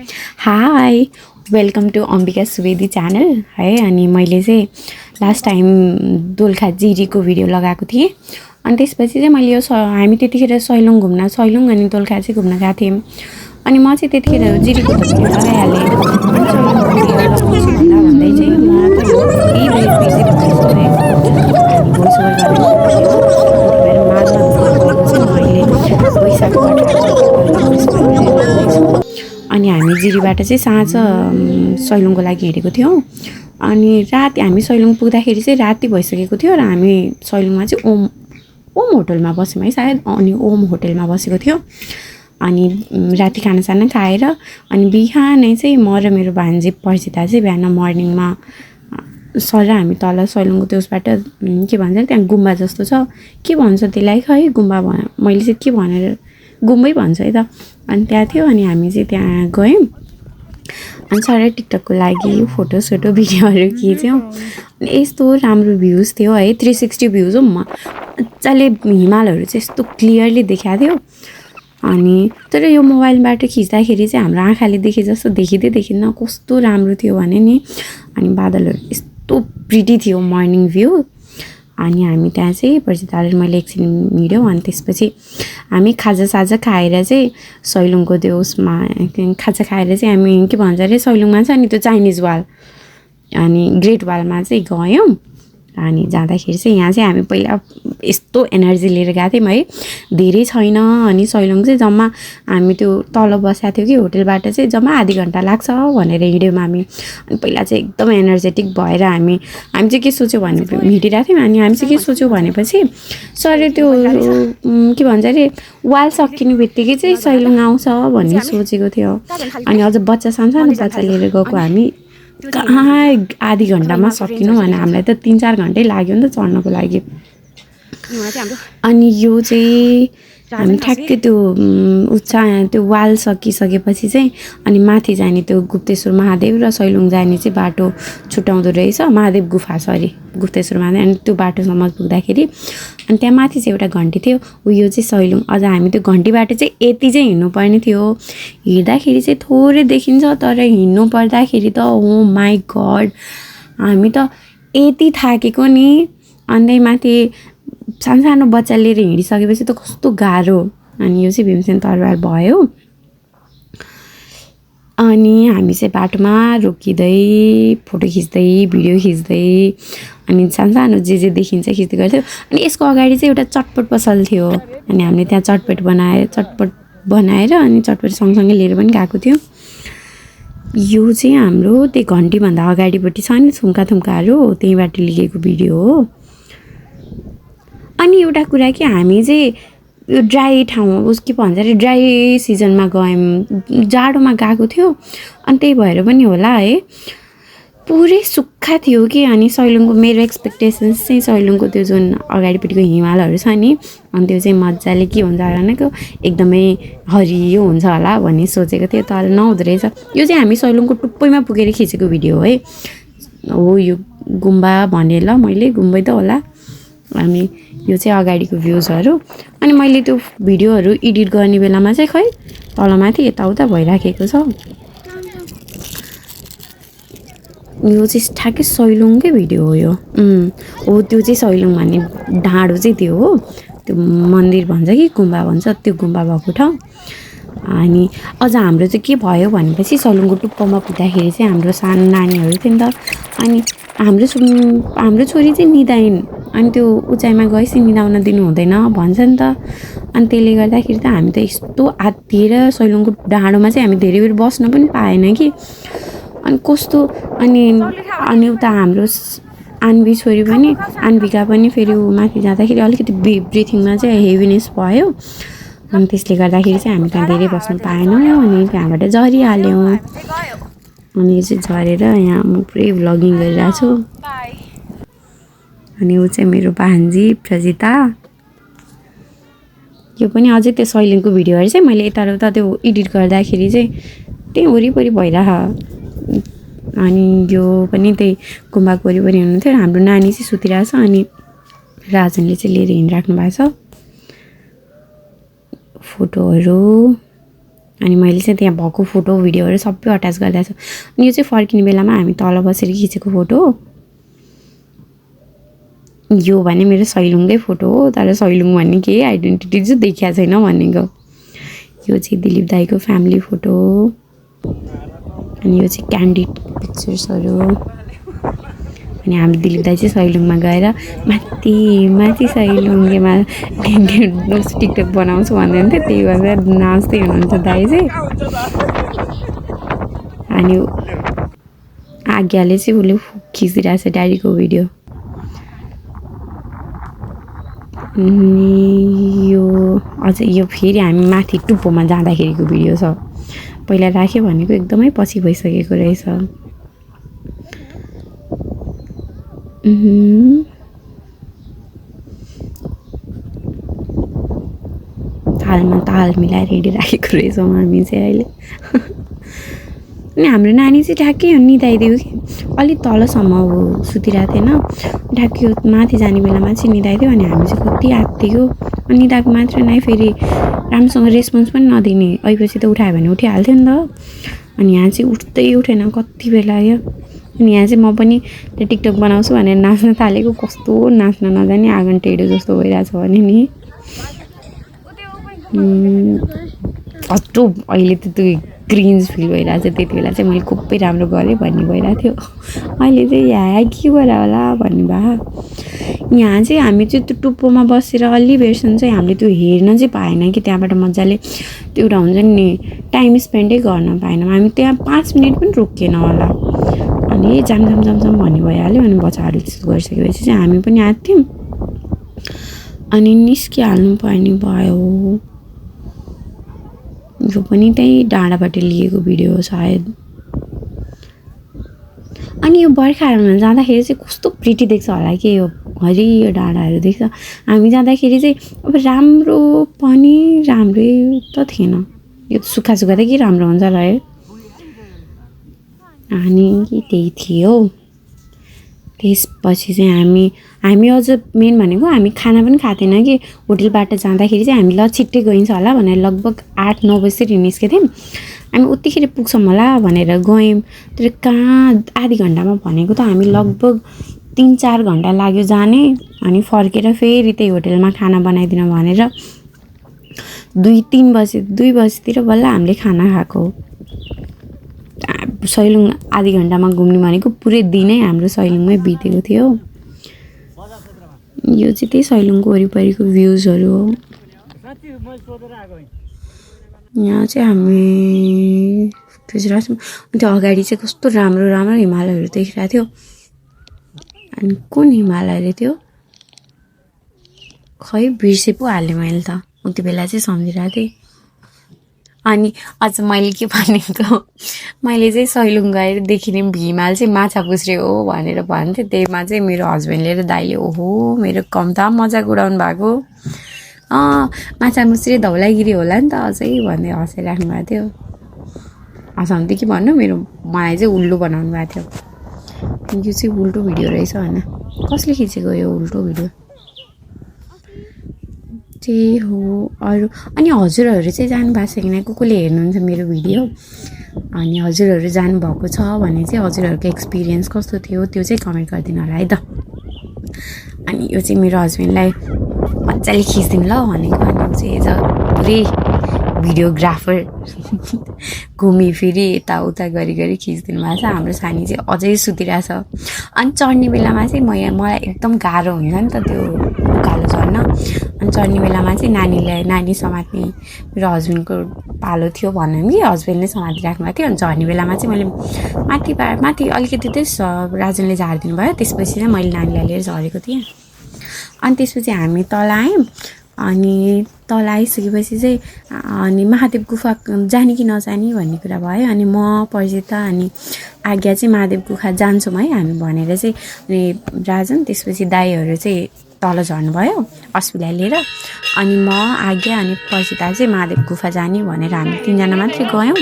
High welcome to Ambika Subedi channel है। अनि मैले चाहिँ लास्ट टाइम दोलखा जिरीको भिडियो लगाएको थिएँ। अनि त्यसपछि चाहिँ मैले यो हामी त्यतिखेर सैलुङ अनि दोलखा चाहिँ घुम्न गएको थियौँ। अनि म चाहिँ त्यतिखेर जिरीको त भिडियो लगाइहालेँ। अनि सैलुङको भिडियो लगाउँछु भन्दै चाहिँ म त यही बिजी भएछु है। अनि भोइस ओभर गर्न सक्दिनँ। अनि भएर माझमा गएको चाहिँ म अहिले वैशाख कठाको भोइस ओभर गरिरहँदैछु। अनि हामी जिरीबाट चाहिँ साँझ सैलुङको लागि हिँडेको थियौँ। अनि राति हामी सैलुङ पुग्दाखेरि चाहिँ राति भइसकेको थियो र हामी सैलुङमा चाहिँ ओम होटलमा बस्यौँ है सायद। अनि ओम होटलमा बसेको थियो। अनि राति खानासाना खाएर अनि बिहानै चाहिँ म र मेरो भान्जी पर्सिता चाहिँ बिहान मर्निङमा सर र हामी तल सैलुङको त्यसबाट के भन्छ त्यहाँ गुम्बा जस्तो छ, के भन्छ त्यसलाई है गुम्बा मैले चाहिँ के भनेर गुम्बै भन्छ है त। अनि त्यहाँ थियो अनि हामी चाहिँ त्यहाँ गयौँ। अनि सर टिकटकको लागि फोटोसोटो भिडियोहरू खिच्यौँ। अनि यस्तो राम्रो भ्युज थियो है, 360 भ्युज हो। मजाले हिमालहरू चाहिँ यस्तो क्लियरली देखाएको थियो। अनि तर यो मोबाइलबाट खिच्दाखेरि चाहिँ हाम्रो आँखाले देखे जस्तो देखिँदैन, कस्तो राम्रो थियो भने नि। अनि बादलहरू यस्तो प्रिटी थियो मर्निङ भ्यू। अनि हामी त्यहाँ चाहिँ पर्सिताले मैले एकछिन हिँड्यौँ। अनि त्यसपछि हामी खाजासाजा खाएर चाहिँ सैलुङको त्यो उसमा खाजा खाएर चाहिँ हामी के भन्छ अरे सैलुङमा छ नि त्यो चाइनिज वाल अनि ग्रेट वालमा चाहिँ गयौँ। अनि जाँदाखेरि चाहिँ यहाँ चाहिँ हामी पहिला यस्तो एनर्जी लिएर गएको थियौँ है, धेरै छैन। अनि सैलुङ चाहिँ जम्मा हामी त्यो तल बसेको थियौँ कि होटलबाट चाहिँ जम्मा आधी घन्टा लाग्छ भनेर हिँड्यौँ हामी। अनि पहिला चाहिँ एकदम एनर्जेटिक भएर हामी चाहिँ के सोच्यौँ भने हिँडिरहेको थियौँ। अनि हामी चाहिँ के सोच्यौँ भनेपछि सर त्यो के भन्छ अरे वाल सकिने बित्तिकै चाहिँ सैलुङ आउँछ भन्ने सोचेको थियो। अनि अझ बच्चा सानो बच्चा लिएर गएको हामी कहाँ आधी घन्टामा सकिनु भने हामीलाई त 3-4 घन्टै लाग्यो नि त चढ्नको लागि। अनि यो चाहिँ हामी ठ्याक्कै त्यो त्यो वाल सकिसकेपछि चाहिँ अनि माथि जाने त्यो गुप्तेश्वर महादेव र सैलुङ जाने चाहिँ बाटो छुट्याउँदो रहेछ। महादेव गुफा गुप्तेश्वर महादेव। अनि त्यो बाटोसम्म पुग्दाखेरि अनि त्यहाँ माथि चाहिँ एउटा घन्टी थियो, यो चाहिँ सैलुङ। अझ हामी त्यो घन्टीबाट चाहिँ यति चाहिँ हिँड्नुपर्ने थियो। हिँड्दाखेरि चाहिँ थोरै देखिन्छ तर हिँड्नु पर्दाखेरि त ओ माई गड हामी त यति थाकेको नि। अन्त माथि सानो बच्चा लिएर हिँडिसकेपछि त कस्तो गाह्रो। अनि यो चाहिँ भीमसेन तरबार भयो। अनि हामी चाहिँ बाटोमा रोकिँदै फोटो खिच्दै भिडियो खिच्दै अनि सानो जे देखिन्छ खिच्दै गर्थ्यौँ। अनि यसको अगाडि चाहिँ एउटा चटपट पसल थियो। अनि हामीले त्यहाँ चटपट बनाएर अनि चटपट सँगसँगै लिएर पनि गएको थियौँ। यो चाहिँ हाम्रो त्यो घन्टीभन्दा अगाडिपट्टि छ नि थुम्काहरू, त्यहीँबाट लिएको भिडियो हो। अनि एउटा कुरा कि हामी चाहिँ यो ड्राई ठाउँ के भन्छ अरे ड्राई सिजनमा गयौँ, जाडोमा गएको थियो। अनि त्यही भएर पनि होला है पुरै सुक्खा थियो कि। अनि सैलुङको मेरो एक्सपेक्टेसन्स चाहिँ सैलुङको त्यो जुन अगाडिपट्टिको हिमालहरू छ नि अनि त्यो चाहिँ मजाले के हुन्छ भनेको एकदमै हरियो हुन्छ होला भन्ने सोचेको थियो, तर नहुँदो रहेछ। यो चाहिँ हामी सैलुङको टुप्पैमा पुगेर खिचेको भिडियो है हो। यो गुम्बा भने ल मैले गुम्बै त होला। अनि यो चाहिँ अगाडिको भ्युजहरू। अनि मैले त्यो भिडियोहरू एडिट गर्ने बेलामा चाहिँ खै तलमाथि यताउता भइराखेको छ। यो चाहिँ ठ्याक्कै सैलुङकै भिडियो हो यो। हो त्यो चाहिँ सैलुङ भन्ने डाँडो चाहिँ त्यो हो, त्यो मन्दिर भन्छ कि गुम्बा भन्छ, त्यो गुम्बा भएको ठाउँ। अनि अझ हाम्रो चाहिँ के भयो भनेपछि सैलुङको टुप्पोमा पुग्दाखेरि चाहिँ हाम्रो सानो नानीहरू थियो नि त। अनि हाम्रो छोरी चाहिँ निदाइन्। अनि त्यो उचाइमा गएपछि निदाउन दिनु हुँदैन भन्छ नि त। अनि त्यसले गर्दाखेरि त हामी त यस्तो आत्तिएर सैलुङको डाँडोमा चाहिँ हामी धेरै बेर बस्न पनि पाएन कि। अनि कस्तो अनि उता हाम्रो आन्वी छोरी पनि आन्विका पनि फेरि माथि जाँदाखेरि अलिकति ब्रिथिङमा चाहिँ हेभिनेस भयो। अनि त्यसले गर्दाखेरि चाहिँ हामी त्यहाँ धेरै बस्नु पाएनौँ। अनि त्यहाँबाट झरिहाल्यौँ। अनि यो चाहिँ झरेर यहाँ म पुरै भ्लगिङ गरिरहेको छु। अनि ऊ चाहिँ मेरो भान्जी प्रजिता। यो पनि अझै त्यो सैलुङको भिडियोहरू चाहिँ मैले यताउता त्यो एडिट गर्दाखेरि चाहिँ त्यही वरिपरि भइरह। अनि यो पनि त्यही गुम्बाको वरिपरि हुनुहुन्थ्यो। हाम्रो नानी चाहिँ सुतिरहेको छ अनि राजनले चाहिँ लिएर हिँडिराख्नु भएको छ। फोटोहरू अनि मैले चाहिँ त्यहाँ भएको फोटो भिडियोहरू सबै अट्याच गरिदिएको छु। अनि यो चाहिँ फर्किने बेलामा हामी तल बसेर खिचेको फोटो हो। यो भने मेरो सैलुङकै फोटो हो, तर सैलुङ भन्ने केही आइडेन्टिटी चाहिँ देखिएको छैन भनेको। यो चाहिँ दिलीप दाईको फ्यामिली फोटो हो। अनि यो चाहिँ क्यान्डिड पिक्चर्सहरू हो। अनि हामी दिलीप दाई चाहिँ सैलुङमा गएर माथि सैलुङमा टिकटक बनाउँछु भन्दै हुन्थ्यो, त्यही भएर नाच्दै हुनुहुन्छ दाई चाहिँ। अनि आज्ञाले चाहिँ उसले खिचिरहेको छ ड्याडीको भिडियो। यो अझै यो फेरि हामी माथि टुप्पोमा जाँदाखेरिको भिडियो छ। पहिला राख्यो भनेको एकदमै पछि भइसकेको रहेछ। ताल मिलाएर रेडी राखेको रहेछौँ हामी चाहिँ अहिले। अनि हाम्रो नानी चाहिँ ठ्याक्कै निदाइदियो कि अलिक तलसम्म अब सुतिरहेको थिएन, ठ्याक्कै माथि जाने बेलामा चाहिँ निदाइदियो। अनि हामी चाहिँ कति आत्तियो, अनि निदाएको मात्र नै फेरि राम्रोसँग रेस्पोन्स पनि नदिने। अहिपछि त उठायो भने उठिहाल्थ्यो नि त। अनि यहाँ चाहिँ उठ्दै उठेन कति बेला यो। अनि यहाँ चाहिँ म पनि त्यो टिकटक बनाउँछु भनेर नाच्न थालेको, कस्तो नाच्न नजाने आँगन टेढो जस्तो भइरहेछ भने नि। कस्तो अहिले त त्यो क्रिन्ज फिल भइरहेको छ। त्यति बेला चाहिँ मैले खुबै राम्रो गरेँ भन्ने भइरहेको थियो। अहिले चाहिँ यहाँ के गरा होला भन्ने भयो। यहाँ चाहिँ हामी चाहिँ त्यो टुप्पोमा बसेर अलि बेरसम्म चाहिँ हामीले त्यो हेर्न चाहिँ पाएन कि, त्यहाँबाट मजाले त्यो एउटा हुन्छ नि टाइम स्पेन्डै गर्न पाएनौँ। हामी त्यहाँ 5 मिनट पनि रोकिएन होला। अनि जाम भन्ने भइहाल्यो। अनि बच्चाहरूले त्यस्तो गरिसकेपछि चाहिँ हामी पनि आएको थियौँ। अनि निस्किहाल्नु पर्ने भयो। यो पनि त्यही डाँडाबाट लिएको भिडियो हो सायद। अनि यो बर्खाहरूमा जाँदाखेरि चाहिँ कस्तो प्रिटी देख्छ होला कि यो हरियो डाँडाहरू देख्छ। हामी जाँदाखेरि चाहिँ अब राम्रो पनि राम्रै त थिएन, यो सुक्खा त के राम्रो हुन्छ होला है। अनि त्यही थियो। त्यसपछि चाहिँ हामी अझ मेन भनेको हामी खाना पनि खाएको थिएन कि। होटलबाट जाँदाखेरि चाहिँ हामी ल छिट्टै गइन्छ होला भनेर लगभग 8-9 बजीतिर निस्केको थियौँ। हामी उतिखेर पुग्छौँ होला भनेर गयौँ, तर कहाँ आधी घन्टामा भनेको त हामी लगभग 3-4 घन्टा लाग्यो जाने। अनि फर्केर फेरि त्यही होटलमा खाना बनाइदिन भनेर 2 बजीतिर बल्ल हामीले खाना खाएको। सैलुङ आधी घन्टामा घुम्ने भनेको पुरै दिनै हाम्रो सैलुङमै बितेको थियो। यो चाहिँ त्यही सैलुङको वरिपरिको भ्युजहरू हो। यहाँ चाहिँ हामी खिचिरहेको छौँ। त्यो अगाडि चाहिँ कस्तो राम्रो हिमालयहरू देखिरहेको थियो। अनि कुन हिमालय अरे त्यो, खै बिर्से पो हालेँ मैले त। उति बेला चाहिँ सम्झिरहेको थिएँ। अनि अझ मैले के भनेको, मैले चाहिँ सैलुङ गएर देखिने हिमाल चाहिँ माछा पुछ्रे हो भनेर भन्थेँ। त्यहीमा चाहिँ मेरो हस्बेन्डले र दाइले ओहो मेरो कम्ता मजाक उडाउनु भएको। माछा मुछ्रे धौलागिरी होला नि त अझै भन्दै हँसिराख्नु भएको थियो। हँसाउँथ्यो कि भन्नु, मलाई चाहिँ उल्लु बनाउनु भएको थियो। यो चाहिँ उल्टो भिडियो रहेछ होइन, कसले खिचेको यो उल्टो भिडियो त्यही हो। अरू अनि हजुरहरू चाहिँ जानुभएको छ कि कसले हेर्नुहुन्छ मेरो भिडियो, अनि हजुरहरू जानुभएको छ भने चाहिँ हजुरहरूको एक्सपिरियन्स कस्तो थियो त्यो चाहिँ कमेन्ट गरिदिनु होला है त। अनि यो चाहिँ मेरो हस्बेन्डलाई मजाले खिचिदिनु ल भनेको। अनि चाहिँ एज अ पुरै भिडियोग्राफर घुमिफिरी यताउता गरी खिचिदिनु भएको छ। हाम्रो सानी चाहिँ अझै सुतिरहेछ। अनि चढ्ने बेलामा चाहिँ मलाई एकदम गाह्रो हुन्छ नि त त्यो उकालो चढ्न। अनि चढ्ने बेलामा चाहिँ नानी समात्ने मेरो हस्बेन्डको पालो थियो भनौँ कि, हस्बेन्डले समातिराख्नु भएको थियो। अनि चढ्ने बेलामा चाहिँ मैले माथि अलिकति चाहिँ राजनले झारिदिनु भयो। त्यसपछि चाहिँ मैले नानीलाई लिएर झरेको थिएँ। अनि त्यसपछि हामी तल आयौँ। अनि तल आइसकेपछि चाहिँ अनि महादेव गुफा जाने कि नजाने भन्ने कुरा भयो। अनि म परिजिता अनि आज्ञा चाहिँ महादेव गुफा जान्छौँ है हामी भनेर चाहिँ, अनि राजन त्यसपछि दाईहरू चाहिँ तल झर्नुभयो अस्मिलाई लिएर। अनि म आज्ञा अनि परिजिता चाहिँ महादेव गुफा जाने भनेर हामी 3 जना मात्रै गयौँ।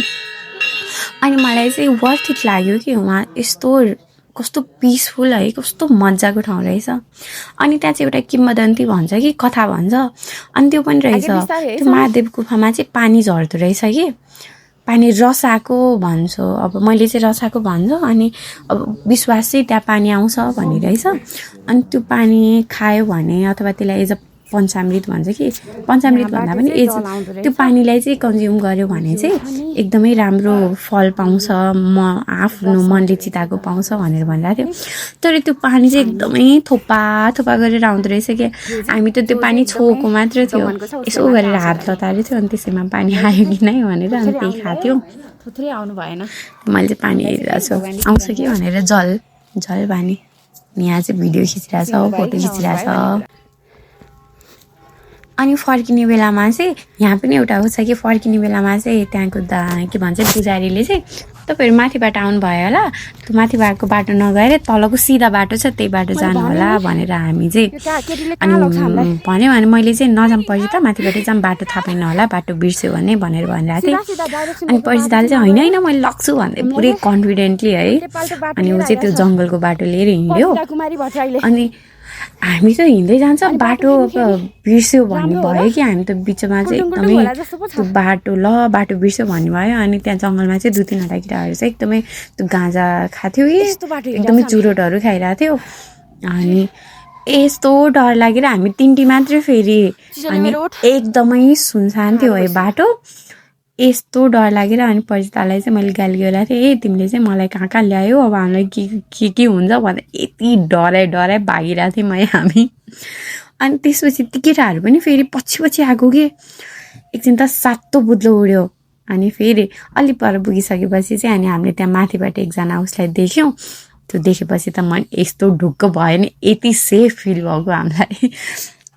अनि मलाई चाहिँ वर्थ इट लाग्यो कि वहाँ यस्तो कस्तो पिसफुल है, कस्तो मजाको ठाउँ रहेछ। अनि त्यहाँ चाहिँ एउटा किम्वदन्ती भन्छ कि कथा भन्छ, अनि त्यो पनि रहेछ। त्यो महादेव गुफामा चाहिँ पानी झर्दो रहेछ कि। पानी रसाको भन्छु अब मैले चाहिँ रसाको भन्छु अनि अब विश्वास चाहिँ त्यहाँ पानी आउँछ भनिरहेछ अनि त्यो पानी खायो भने अथवा त्यसलाई एज अ पञ्चामृत भन्छ कि पञ्चामृत भन्दा पनि एज त्यो पानीलाई चाहिँ कन्ज्युम गर्यो भने चाहिँ एकदमै राम्रो फल पाउँछ आफ्नो मनले चिताएको पाउँछ भनेर भनिरहेको थियो तर त्यो पानी चाहिँ एकदमै थोपा थोपा गरेर आउँदो रहेछ कि हामी त त्यो पानी छोएको मात्र थियो यसो गरेर हात लतारेको थियो अनि त्यसैमा पानी आयो कि नै भनेर अनि त्यही खाएको थियो थोत्रै आउनु भएन मैले चाहिँ पानी हेरिरहेको छु आउँछ कि भनेर जल पानी यहाँ चाहिँ भिडियो खिचिरहेछ फोटो खिचिरहेछ अनि फर्किने बेलामा चाहिँ यहाँ पनि एउटा हो छ कि फर्किने बेलामा चाहिँ त्यहाँको के भन्छ पुजारीले चाहिँ तपाईँहरू माथिबाट आउनुभयो होला त्यो माथिबाटको बाटो नगएर तलको सिधा बाटो छ त्यही बाटो जानु होला भनेर हामी चाहिँ अनि भन्यो भने मैले चाहिँ नजाऊँ पछि त माथिबाट जाऊँ बाटो थाहा पाइन होला बाटो बिर्स्यो भने भनेर भनिरहेको थिएँ अनि पछि दाले चाहिँ होइन होइन मैले लग्छु भन्दै पुरै कन्फिडेन्टली है अनि ऊ चाहिँ त्यो जङ्गलको बाटो लिएर हिँड्यो अनि हामी त हिँड्दै जान्छ बाटो बिर्स्यो भन्ने भयो कि हामी त बिचमा चाहिँ एकदमै त्यो बाटो बिर्स्यो भन्ने भयो अनि त्यहाँ जङ्गलमा चाहिँ 2-3 केटाहरू चाहिँ एकदमै त्यो गाँजा खाथ्यो कि एकदमै चुरोटहरू खाइरहेको थियो अनि यस्तो डर लागेर हामी 3टी मात्रै फेरि अनि एकदमै सुनसान थियो है बाटो यस्तो डर लागेर अनि परितालाई चाहिँ मैले गाली गरेको थिएँ तिमीले चाहिँ मलाई कहाँ ल्यायो अब हामीलाई के हुन्छ भनेर यति डराइ भागिरहेको थिएँ मैले हामी अनि त्यसपछि ती केटाहरू पनि फेरि पछि आएको कि एकछिन त सातो बुद्लो उड्यो अनि फेरि अलि पर पुगिसकेपछि चाहिँ अनि हामीले त्यहाँ माथिबाट एकजना उसलाई देख्यौँ त्यो देखेपछि त म यस्तो ढुक्क भयो नि यति सेफ फिल भएको हामीलाई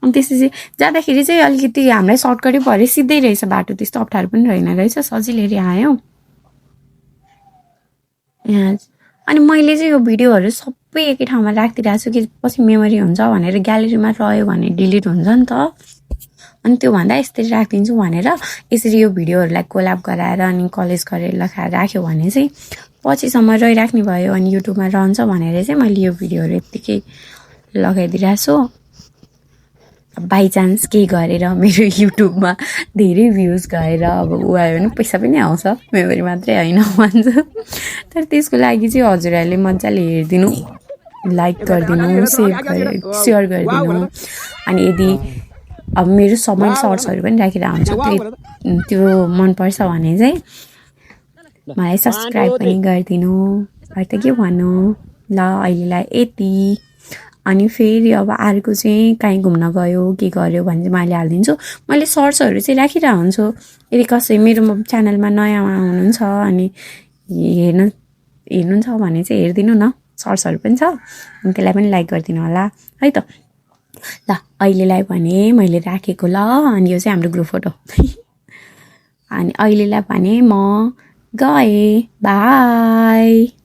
अनि त्यसपछि जाँदाखेरि चाहिँ अलिकति हामीलाई सर्टकटै पऱ्यो सिधै रहेछ बाटो त्यस्तो अप्ठ्यारो पनि रहेन रहेछ सजिलै आयो यहाँ अनि मैले चाहिँ यो भिडियोहरू सबै एकै ठाउँमा राखिदिरहेको छु कि पछि मेमोरी हुन्छ भनेर ग्यालेरीमा रह्यो भने डिलिट हुन्छ नि त अनि त्योभन्दा यसरी राखिदिन्छु भनेर यसरी यो भिडियोहरूलाई कोल्याब गराएर अनि कलेज गरेर राख्यो भने चाहिँ पछिसम्म रहिराख्ने भयो अनि युट्युबमा रहन्छ भनेर चाहिँ मैले यो भिडियोहरू यत्तिकै लगाइदिरहेको छु बाई चान्स केही गरेर मेरो युट्युबमा धेरै भ्युज गएर अब ऊ आयो भने पैसा पनि आउँछ मेमोरी मात्रै होइन भन्छ तर त्यसको लागि चाहिँ हजुरहरूले मजाले हेरिदिनु लाइक गरिदिनु सेयर गरिदिनु अनि यदि अब मेरो सबै सर्ट्सहरू पनि राखेर आउँछु त्यो मनपर्छ भने चाहिँ मलाई सब्सक्राइब पनि गरिदिनु अरू त के भन्नु ल अहिलेलाई यति अनि फेरि अब अर्को चाहिँ कहीँ घुम्न गयो के गर्यो भने चाहिँ मैले हालिदिन्छु मैले सर्ट्सहरू चाहिँ राखिरहेको हुन्छु यदि कसै मेरो च्यानलमा नयाँ हुनुहुन्छ अनि हेर्नुहुन्छ भने चाहिँ हेरिदिनु न सर्ट्सहरू पनि छ अनि त्यसलाई पनि लाइक गरिदिनु होला है त ल अहिलेलाई भने मैले राखेको ल अनि यो चाहिँ हाम्रो ग्रुप फोटो अनि अहिलेलाई भने म गएँ बाई